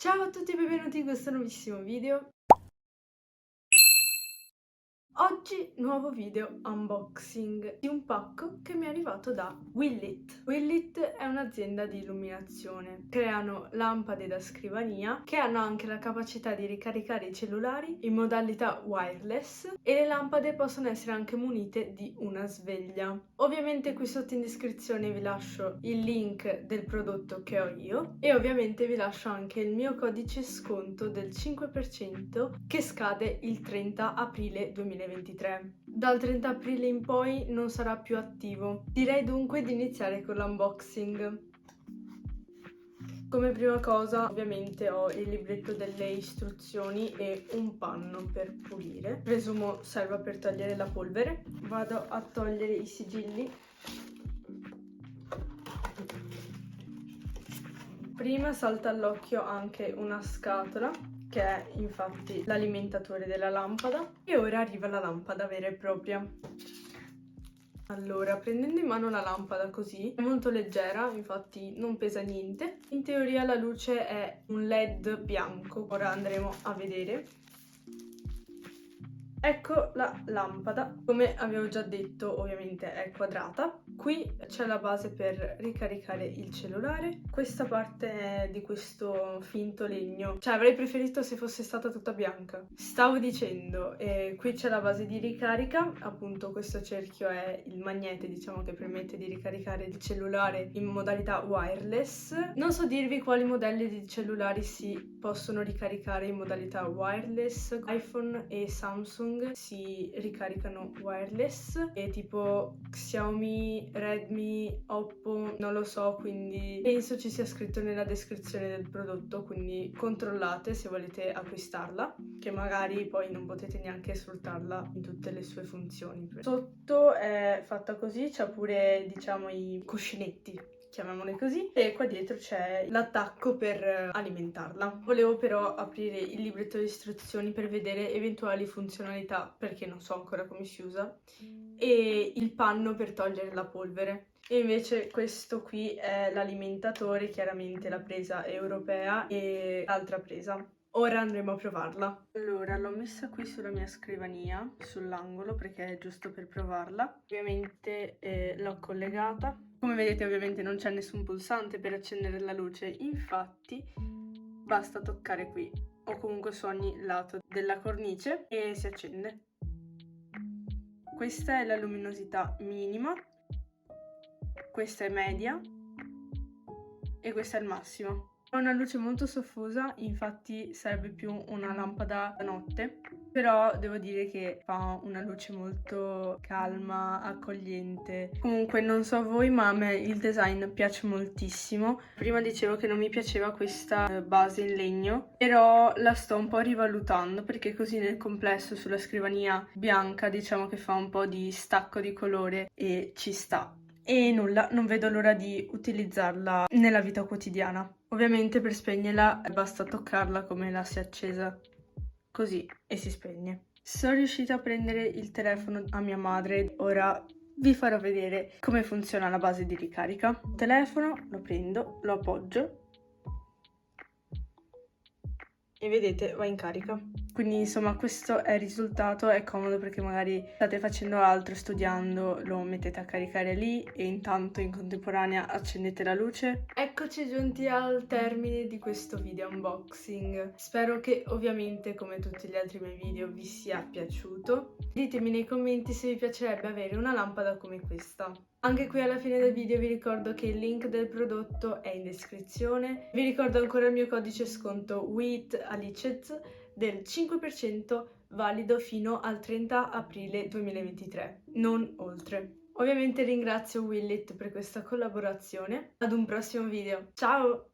Ciao a tutti e benvenuti in questo nuovissimo video. Oggi nuovo video unboxing di un pacco che mi è arrivato da Willit. Willit è un'azienda di illuminazione. Creano lampade da scrivania che hanno anche la capacità di ricaricare i cellulari in modalità wireless e le lampade possono essere anche munite di una sveglia. Ovviamente qui sotto in descrizione vi lascio il link del prodotto che ho io e ovviamente vi lascio anche il mio codice sconto del 5% che scade il 30 aprile 2023. Dal 30 aprile in poi non sarà più attivo. Direi dunque di iniziare con l'unboxing. Come prima cosa ovviamente ho il libretto delle istruzioni e un panno per pulire. Presumo serva per togliere la polvere. Vado a togliere i sigilli. Prima salta all'occhio anche una scatola che è infatti l'alimentatore della lampada e ora arriva la lampada vera e propria. Allora, prendendo in mano la lampada così, è molto leggera, infatti non pesa niente. In teoria la luce è un LED bianco, ora andremo a vedere. Ecco la lampada, come avevo già detto ovviamente è quadrata. Qui c'è la base per ricaricare il cellulare, questa parte è di questo finto legno, cioè avrei preferito se fosse stata tutta bianca. Stavo dicendo, qui c'è la base di ricarica, appunto questo cerchio è il magnete diciamo che permette di ricaricare il cellulare in modalità wireless. Non so dirvi quali modelli di cellulari si possono ricaricare in modalità wireless, iPhone e Samsung si ricaricano wireless e tipo Xiaomi, Redmi, Oppo, non lo so, quindi penso ci sia scritto nella descrizione del prodotto, quindi controllate se volete acquistarla, che magari poi non potete neanche sfruttarla in tutte le sue funzioni. Sotto è fatta così, c'ha pure diciamo i cuscinetti, chiamiamole così, e qua dietro c'è l'attacco per alimentarla. Volevo però aprire il libretto di istruzioni per vedere eventuali funzionalità, perché non so ancora come si usa, e il panno per togliere la polvere. E invece questo qui è l'alimentatore, chiaramente la presa europea e l'altra presa. Ora andremo a provarla. Allora, l'ho messa qui sulla mia scrivania, sull'angolo, perché è giusto per provarla. Ovviamente l'ho collegata. Come vedete ovviamente non c'è nessun pulsante per accendere la luce, infatti basta toccare qui o comunque su ogni lato della cornice e si accende. Questa è la luminosità minima, questa è media e questa è il massimo. Ha una luce molto soffusa, infatti serve più una lampada da notte, però devo dire che fa una luce molto calma, accogliente. Comunque non so voi, ma a me il design piace moltissimo. Prima dicevo che non mi piaceva questa base in legno, però la sto un po' rivalutando perché così nel complesso sulla scrivania bianca diciamo che fa un po' di stacco di colore e ci sta. E nulla, non vedo l'ora di utilizzarla nella vita quotidiana. Ovviamente per spegnerla basta toccarla come la si è accesa, così, e si spegne. Sono riuscita a prendere il telefono a mia madre, ora vi farò vedere come funziona la base di ricarica. Il telefono lo prendo, lo appoggio e vedete va in carica. Quindi insomma questo è il risultato, è comodo perché magari state facendo altro, studiando, lo mettete a caricare lì e intanto in contemporanea accendete la luce. Eccoci giunti al termine di questo video unboxing. Spero che ovviamente come tutti gli altri miei video vi sia piaciuto. Ditemi nei commenti se vi piacerebbe avere una lampada come questa. Anche qui alla fine del video vi ricordo che il link del prodotto è in descrizione. Vi ricordo ancora il mio codice sconto WITALICEZ del 5% valido fino al 30 aprile 2023, non oltre. Ovviamente ringrazio Willit per questa collaborazione. Ad un prossimo video. Ciao!